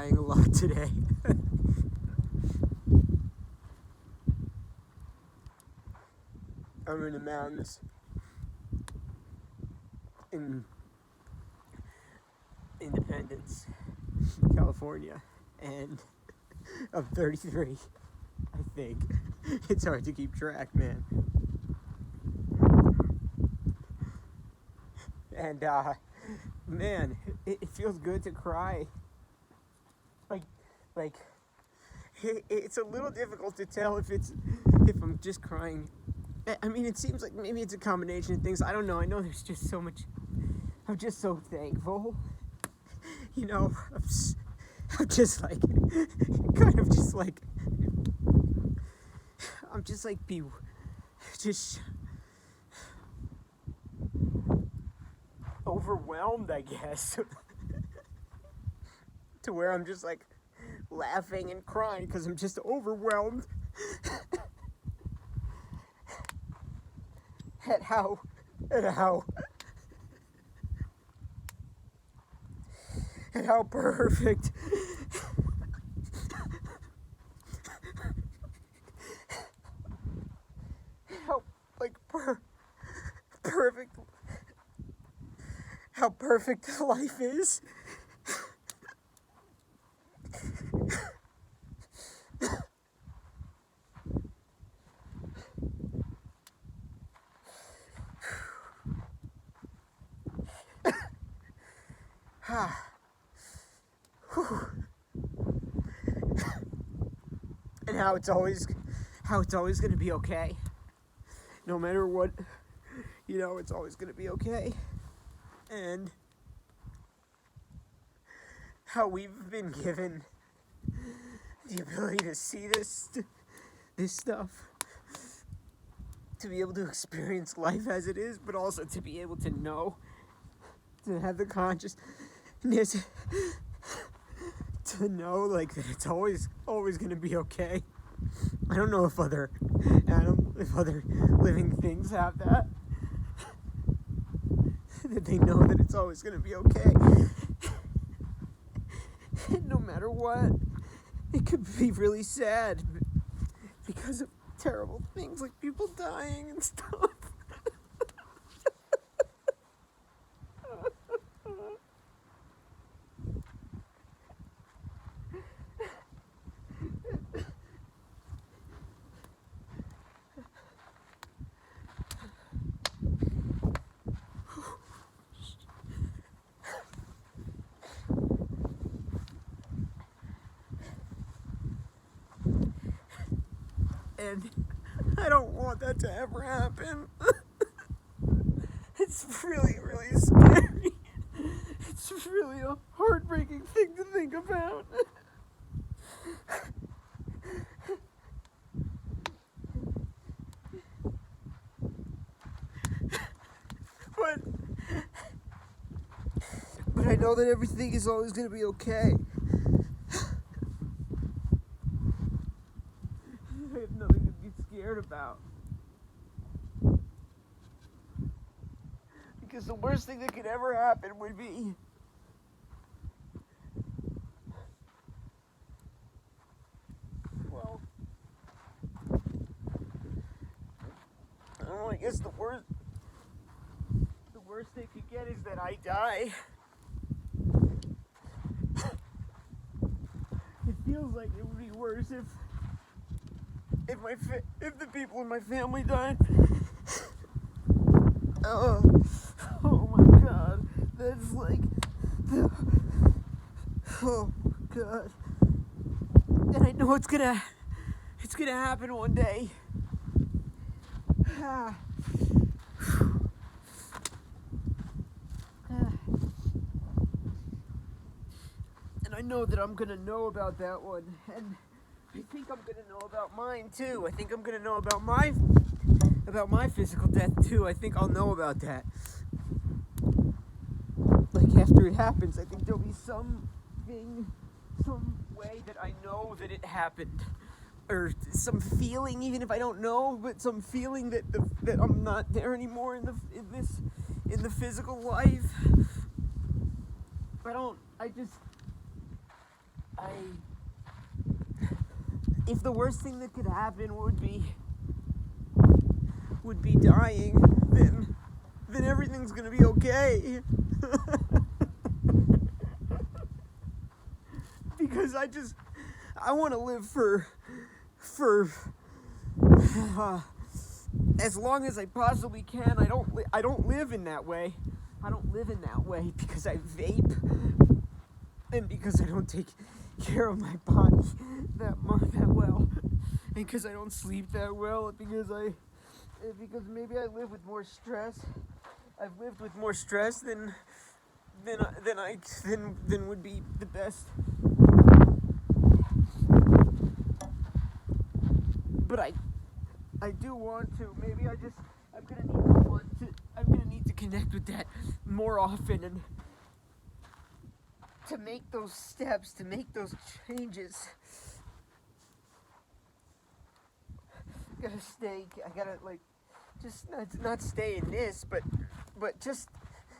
crying a lot today. I'm in the mountains in Independence, California, and I'm 33, I think. It's hard to keep track, man. And, man, it feels good to cry. Like, it's a little difficult to tell if I'm just crying. I mean, it seems like maybe it's a combination of things. I don't know. I know there's just so much. I'm just so thankful. You know, I'm just like, kind of just like, I'm just like, just overwhelmed, I guess. To where I'm just like laughing and crying because I'm just overwhelmed at how perfect how perfect life is. And how it's always going to be okay. No matter what, you know, it's always going to be okay. And how we've been given the ability to see this stuff, to be able to experience life as it is, but also to be able to know, to have the consciousness to know, like, that it's always going to be okay. I don't know if other living things have that. That they know that it's always going to be okay. No matter what, it could be really sad because of terrible things like people dying and stuff. And I don't want that to ever happen. It's really, really scary. It's really a heartbreaking thing to think about. But I know that everything is always going to be okay. I have nothing to be scared about. Because the worst thing that could ever happen would be I don't know, I guess the worst they could get is that I die. It feels like it would be worse if the people in my family died. Oh my God, that's like, oh God. And I know it's gonna happen one day. And I know that I'm gonna know about that one, and I think I'm gonna know about mine too. I think I'm gonna know about my physical death too. I think I'll know about that. Like, after it happens, I think there'll be some way that I know that it happened, or some feeling, even if I don't know, but some feeling that I'm not there anymore in the physical life. if the worst thing that could happen would be dying, then everything's gonna be okay. Because I want to live for as long as I possibly can. I don't live in that way. I don't live in that way because I vape and because I don't take care of my body that well, and because I don't sleep that well, because maybe I live with more stress. I've lived with more stress than would be the best. But I do want to. Maybe I'm gonna need to connect with that more often, and to make those steps, to make those changes. I gotta just not stay in this, but just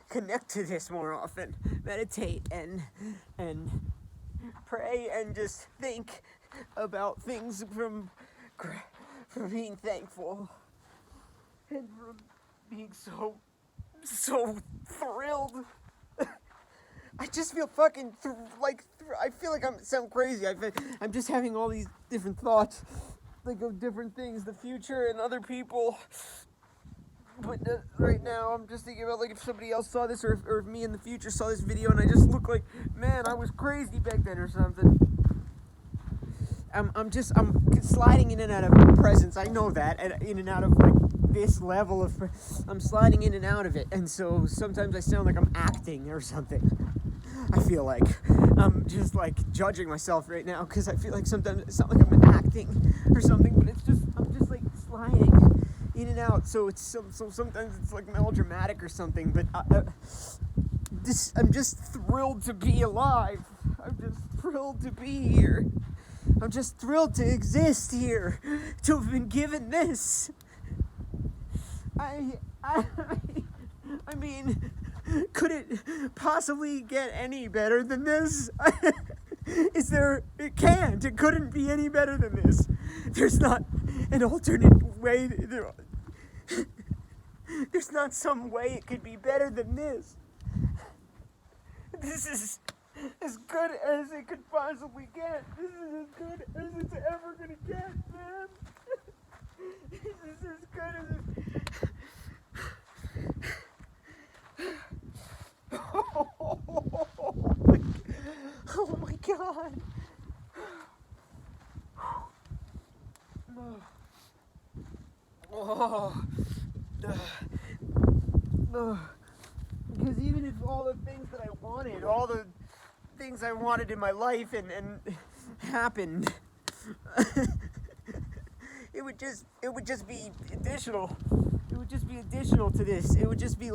connect to this more often. Meditate and pray and just think about things from being thankful and from being so thrilled. I just feel fucking I feel like I'm sound crazy. I'm just having all these different thoughts, of different things, the future and other people. But right now, I'm just thinking about if somebody else saw this, or if me in the future saw this video, and I just look like, man, I was crazy back then or something. I'm sliding in and out of presence. I know that, and in and out of this level of, I'm sliding in and out of it, and so sometimes I sound like I'm acting or something. I feel like I'm just judging myself right now because I feel like sometimes it sounds like I'm acting or something, but I'm just sliding in and out. So sometimes it's melodramatic or something, but I'm just thrilled to be alive. I'm just thrilled to be here. I'm just thrilled to exist here, to have been given this. I mean, could it possibly get any better than this? It can't. It couldn't be any better than this. There's not an alternate way. There's not some way it could be better than this. This is as good as it could possibly get. This is as good as it's ever gonna get, man. This is as good as it... Oh my god. Because even if all the things that I wanted, all the things I wanted in my life and happened, it would just be additional. It would just be additional to this. It would just be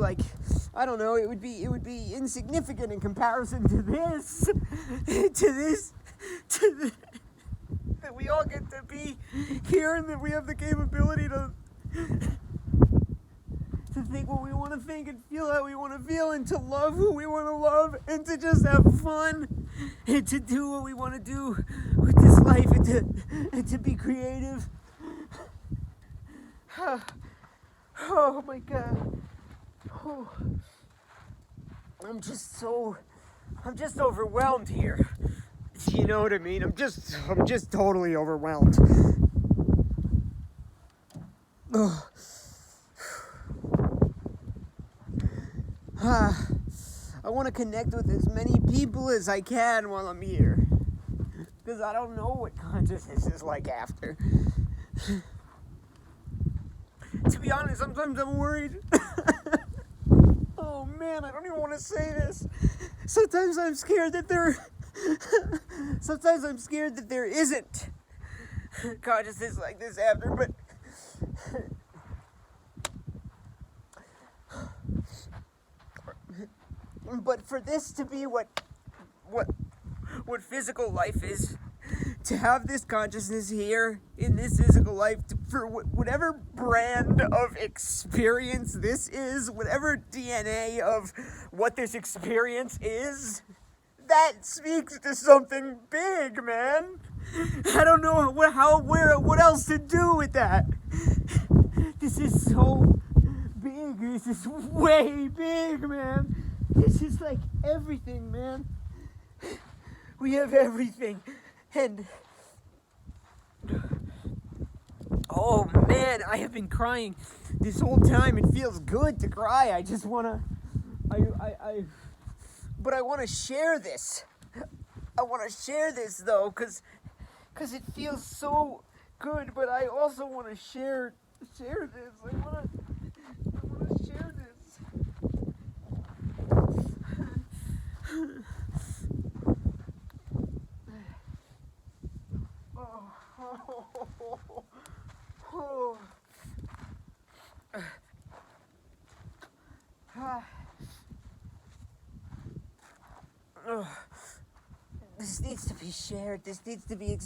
I don't know, it would be insignificant in comparison to this, that we all get to be here and that we have the capability to think what we want to think and feel how we want to feel and to love who we want to love and to just have fun and to do what we want to do with this life and to be creative. Oh my god. Oh. I'm just overwhelmed here. You know what I mean? I'm just totally overwhelmed. Ugh. I want to connect with as many people as I can while I'm here. Because I don't know what consciousness is like after. To be honest, sometimes I'm worried. Oh man, I don't even want to say this. Sometimes I'm scared that there isn't consciousness like this after, but for this to be what physical life is, to have this consciousness here in this physical life, for whatever brand of experience this is, whatever DNA of what this experience is, that speaks to something big, man. I don't know what else to do with that. This is so big. This is way big, man. This is like everything, man. We have everything. And oh man, I have been crying this whole time. It feels good to cry. I just wanna but I wanna share this. I wanna share this though, cause it feels so good, but I also wanna share this. I wanna share this. This needs to be shared. This needs to be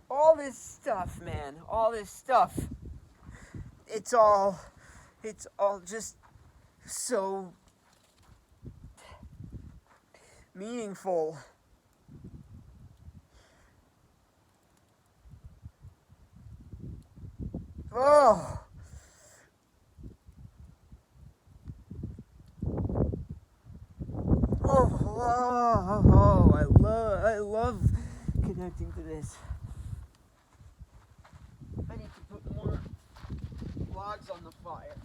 all this stuff, man. All this stuff. It's all just so meaningful. Oh. I love connecting to this. I need to put more logs on the fire.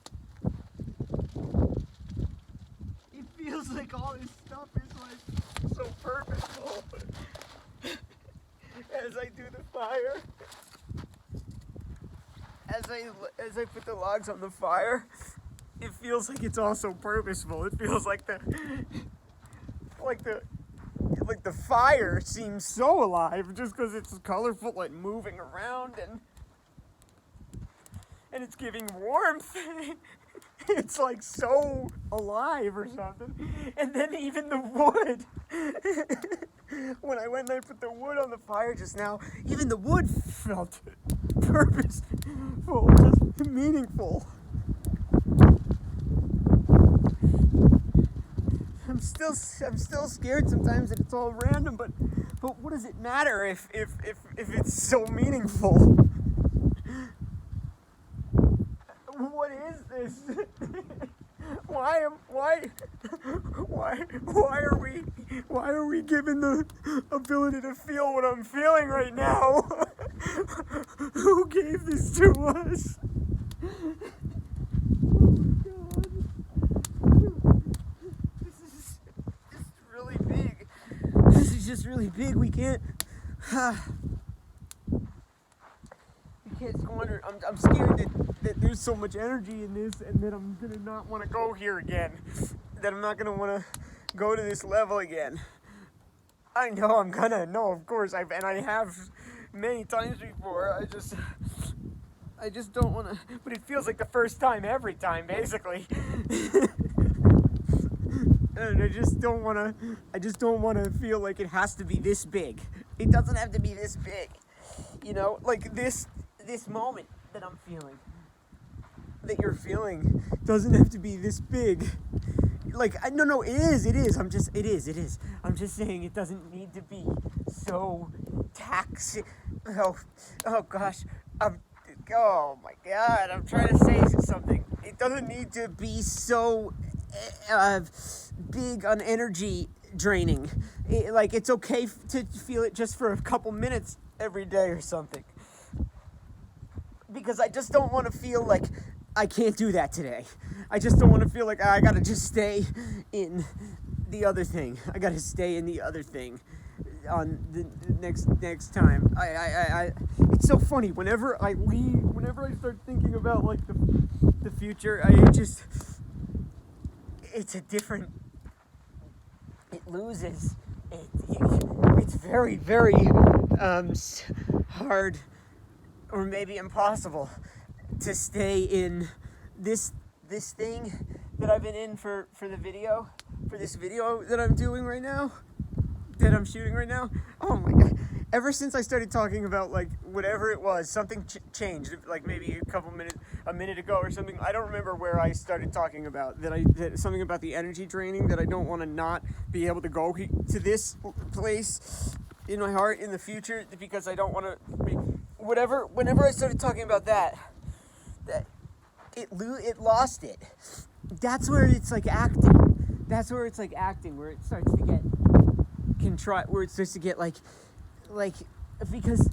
It feels like all this stuff is like so purposeful. As I do the fire, as I put the logs on the fire, it feels like it's all so purposeful. It feels like the fire seems so alive just because it's colorful and moving around and it's giving warmth. It's like so alive or something. And then even the wood. When I went and I put the wood on the fire just now, even the wood felt purposeful, just meaningful. I'm still scared sometimes that it's all random, but what does it matter if it's so meaningful? What is this? Why are we given the ability to feel what I'm feeling right now? Who gave this to us? Just really big. We can't squander. I'm scared that there's so much energy in this, and that I'm gonna not want to go here again. That I'm not gonna want to go to this level again. I know I'm gonna. No, of course I have many times before. I just don't want to. But it feels like the first time every time, basically. And I just don't want to feel like it has to be this big. It doesn't have to be this big. You know, like this moment that I'm feeling, that you're feeling, doesn't have to be this big. Like, no, it is. I'm just saying it doesn't need to be so taxing. Oh gosh. Oh my God. I'm trying to say something. It doesn't need to be so big on energy draining. It's okay to feel it just for a couple minutes every day or something. Because I just don't want to feel like I can't do that today. I just don't want to feel like I gotta just stay in the other thing. I gotta stay in the other thing on the next time. It's so funny. Whenever I start thinking about like the future, it's a different. It loses. It's very, very hard, or maybe impossible, to stay in this thing that I've been in for this video that I'm doing right now, that I'm shooting right now. Oh my God! ever since I started talking about like whatever it was, something changed. Like maybe a minute ago or something. I don't remember where I started talking about that something about the energy draining, that I don't want to not be able to go to this place in my heart in the future because I don't want to. Whatever. Whenever I started talking about that it lost it. That's where it's like acting. That's where it's like acting, where it starts to get where it starts to get like because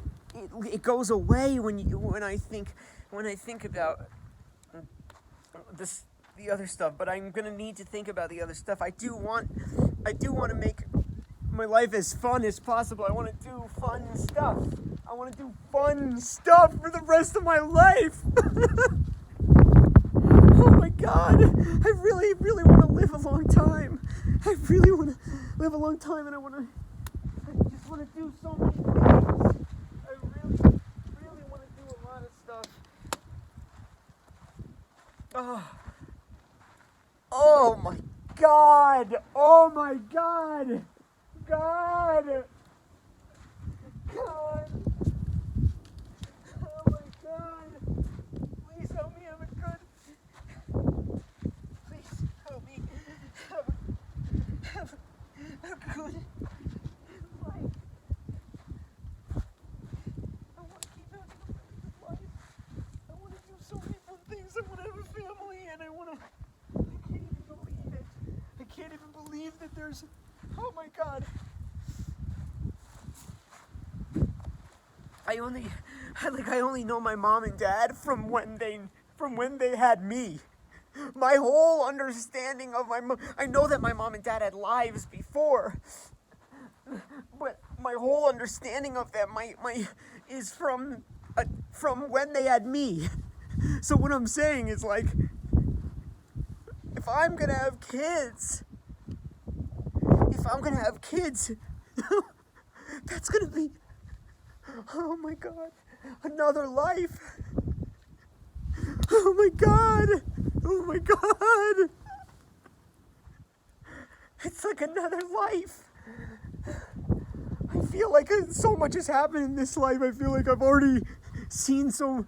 it goes away when I think about the other stuff. But I'm gonna need to think about the other stuff. I do want to make my life as fun as possible. I want to do fun stuff. I want to do fun stuff for the rest of my life. Oh my God, I really, really want to live a long time. I really want to live a long time, and I just want to do so many things. I really, really want to do a lot of stuff. Oh my God, oh my God, God, oh my God, please help me have a good. Please help me have a good life. I want to keep having a really good life. I want to do so many fun things. I want to have a family, and I can't even believe it. I can't even believe that there's, oh my God. I only know my mom and dad from when they had me. My whole understanding of I know that my mom and dad had lives before, but my whole understanding of them is from when they had me. So what I'm saying is, like, if I'm gonna have kids, that's gonna be, oh my God, another life. Oh my God. Oh my God. It's like another life. I feel like so much has happened in this life. I feel like I've already seen so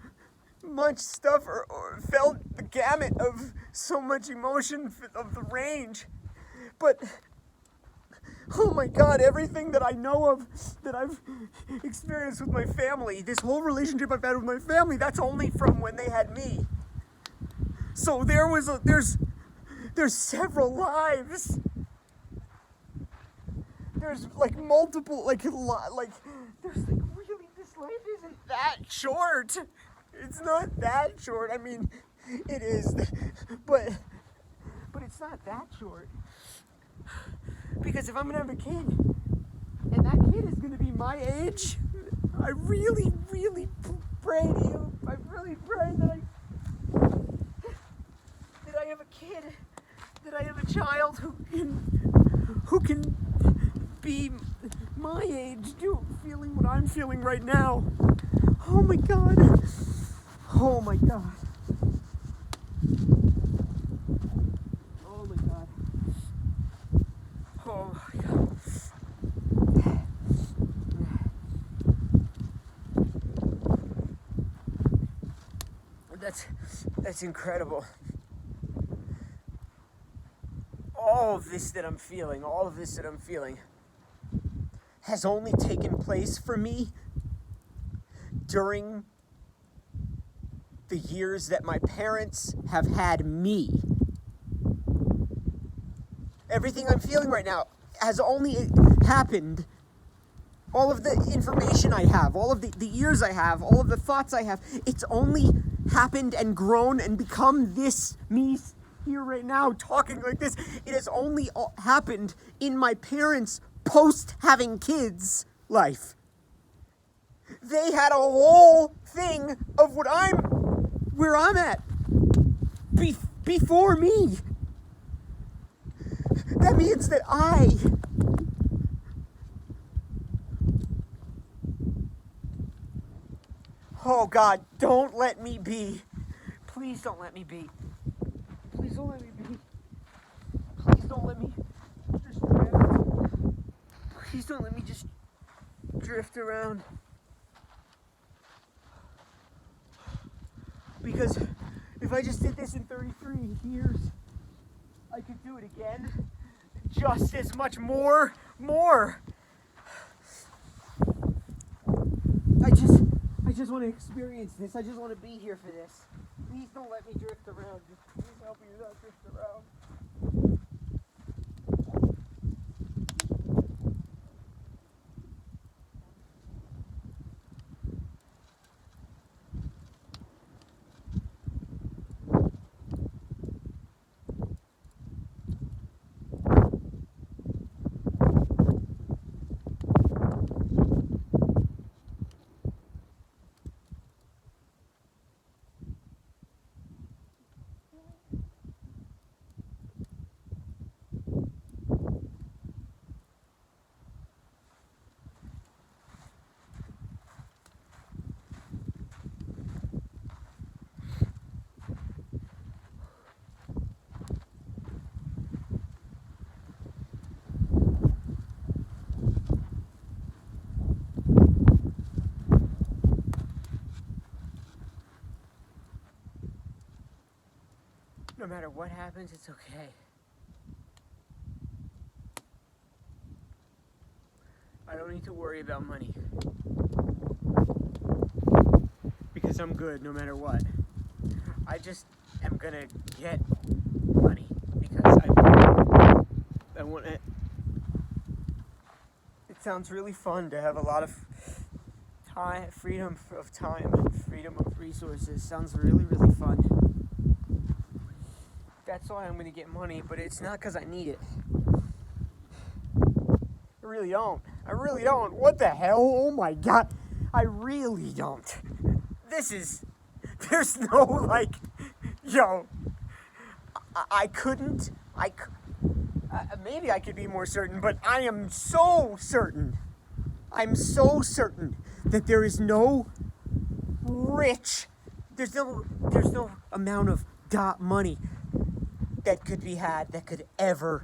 much stuff or felt the gamut of so much emotion of the range. But oh my God, everything that I know of, that I've experienced with my family, this whole relationship I've had with my family, that's only from when they had me. So there's several lives. There's like multiple, there's like really, this life isn't that short. It's not that short. I mean, it is, but it's not that short. Because if I'm gonna have a kid, and that kid is gonna be my age, I really, really pray to you. I really pray that I have a kid, that I have a child who can be my age, feeling what I'm feeling right now. Oh my God. Oh my God. Oh my God. Oh my God. That's incredible. All of this that I'm feeling has only taken place for me during the years that my parents have had me. Everything I'm feeling right now has only happened. All of the information I have, all of the years I have, all of the thoughts I have, it's only happened and grown and become this me here right now talking like this. It has only happened in my parents' post having kids life. They had a whole thing of where I'm at before me. That means that oh God, don't let me be. Please don't let me be. Please don't let me be. Please don't let me just Please don't let me just drift around. Because if I just did this in 33 years, I could do it again. Just as much more. I just want to experience this. I just want to be here for this. Please don't let me drift around. Just please help me not drift around. No matter what happens, it's okay. I don't need to worry about money. Because I'm good no matter what. I just am gonna get money. Because I want it. It sounds really fun to have a lot of time, freedom of time, and freedom of resources. Sounds really, really fun. That's why I'm going to get money, but it's not because I need it. I really don't. What the hell? Oh my god. I really don't. There's no, like, yo, maybe I could be more certain, but I am so certain. I'm so certain that there is no there's no amount of money that could be had that could ever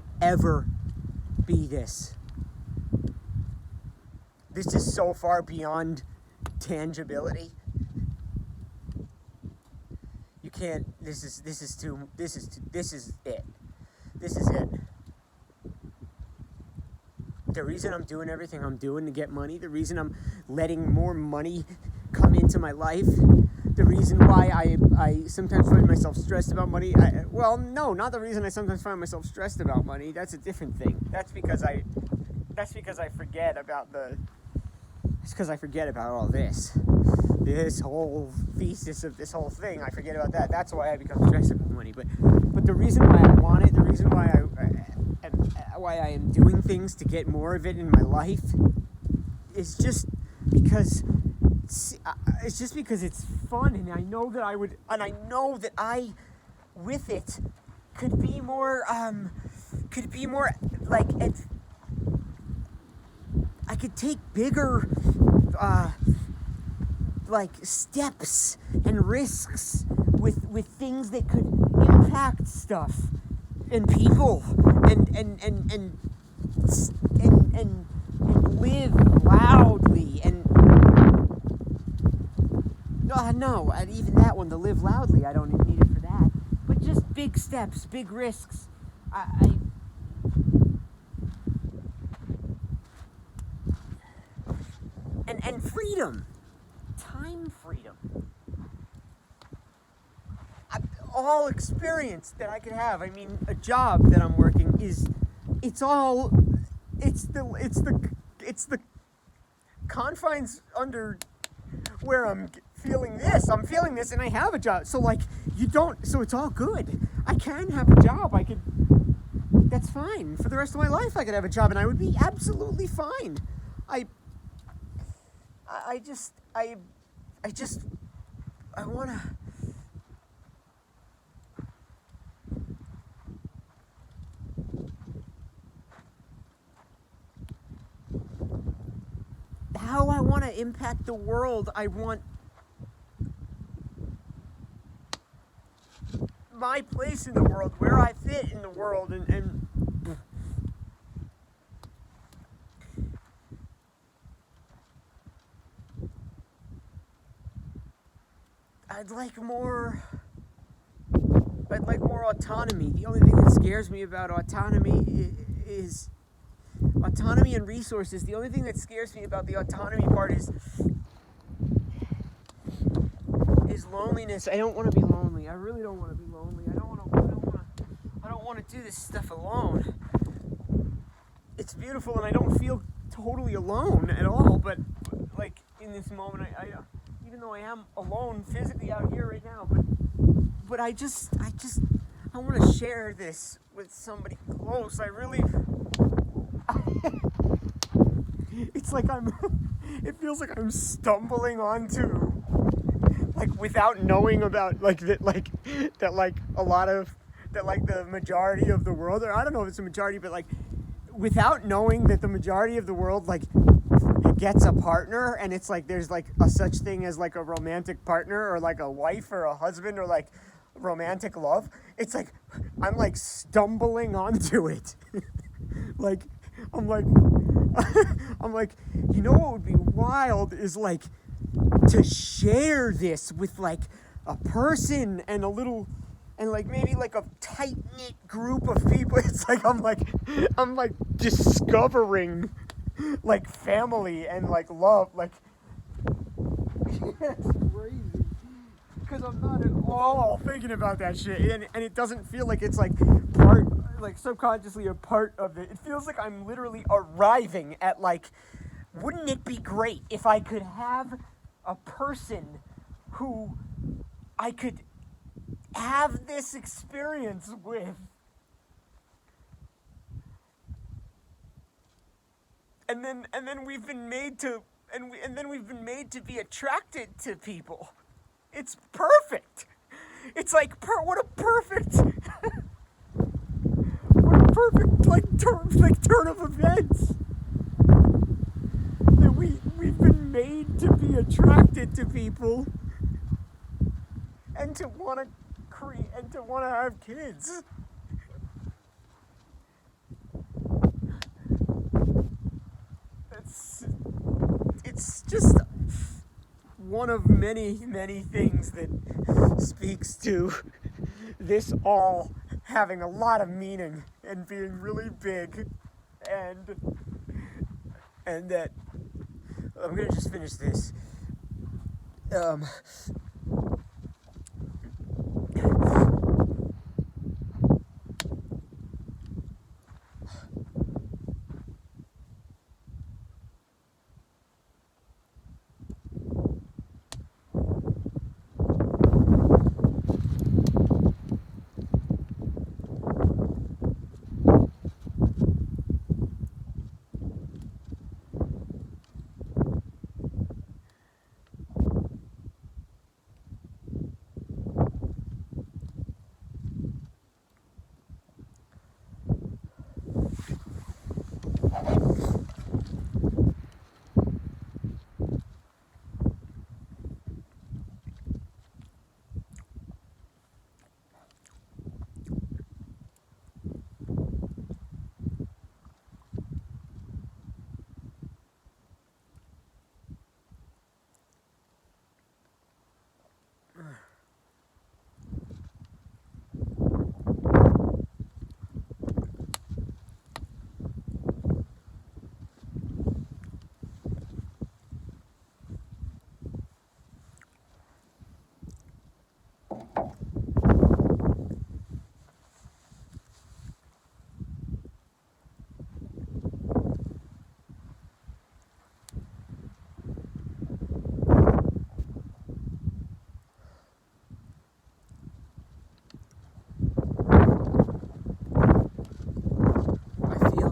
be this. This is so far beyond tangibility. You can't. This is it. This is it. The reason I'm doing everything I'm doing to get money, the reason I'm letting more money come into my life, the reason why I sometimes find myself stressed about money, no, not the reason I sometimes find myself stressed about money. That's a different thing. That's because I forget about it's because I forget about all this whole thesis of this whole thing. I forget about that. That's why I become stressed about money. But the reason why I want it, the reason why I am doing things to get more of it in my life is just because it's fun, and I know that I with it could be more like I could take bigger like steps and risks with things that could impact stuff and people and live loudly and no, even that one, to live loudly, I don't need it for that. But just big steps, big risks. And freedom, time freedom. All experience that I could have. I mean, a job that I'm working it's the confines under where I'm feeling this, and I have a job. So so it's all good. I can have a job. That's fine. For the rest of my life, I could have a job, and I would be absolutely fine. I wanna. How I want to impact the world. I want my place in the world, where I fit in the world, and I'd like more. I'd like more autonomy. The only thing that scares me about autonomy is autonomy and resources. The only thing that scares me about the autonomy part is loneliness. I don't want to be lonely. I really don't want to be lonely. I don't want to do this stuff alone. It's beautiful, and I don't feel totally alone at all. But like in this moment, I even though I am alone physically out here right now, but I want to share this with somebody close. I really. It's like it feels like I'm stumbling onto, like, without knowing about, like, that a lot of, that, like, the majority of the world, or I don't know if it's a majority, but, like, without knowing that the majority of the world, like, gets a partner, and it's like there's, like, a such thing as, like, a romantic partner, or, like, a wife or a husband, or, like, romantic love. It's like I'm, like, stumbling onto it. Like, I'm like, you know what would be wild is, like, to share this with, like, a person and a little, and, like, maybe, like, a tight-knit group of people. It's like I'm discovering, like, family and, like, love. Like, it's crazy. Because I'm not at all thinking about that shit. And it doesn't feel like it's, like, part, like, subconsciously a part of it. It feels like I'm literally arriving at, like, wouldn't it be great if I could have a person who I could have this experience with? And then we've been made to be attracted to people. It's perfect. It's like what a perfect turn of events. That we've been made to be attracted to people and to want to create and to want to have kids. It's just one of many, many things that speaks to this all having a lot of meaning and being really big, and that I'm gonna just finish this.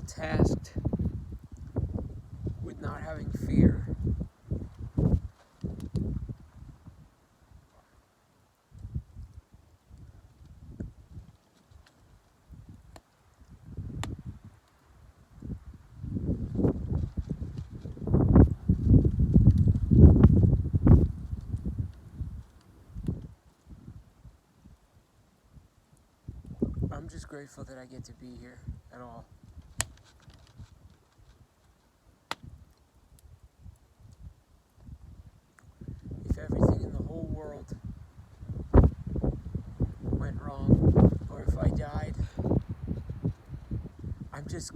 Tasked with not having fear. I'm just grateful that I get to be here at all. If everything in the whole world I died. I'm just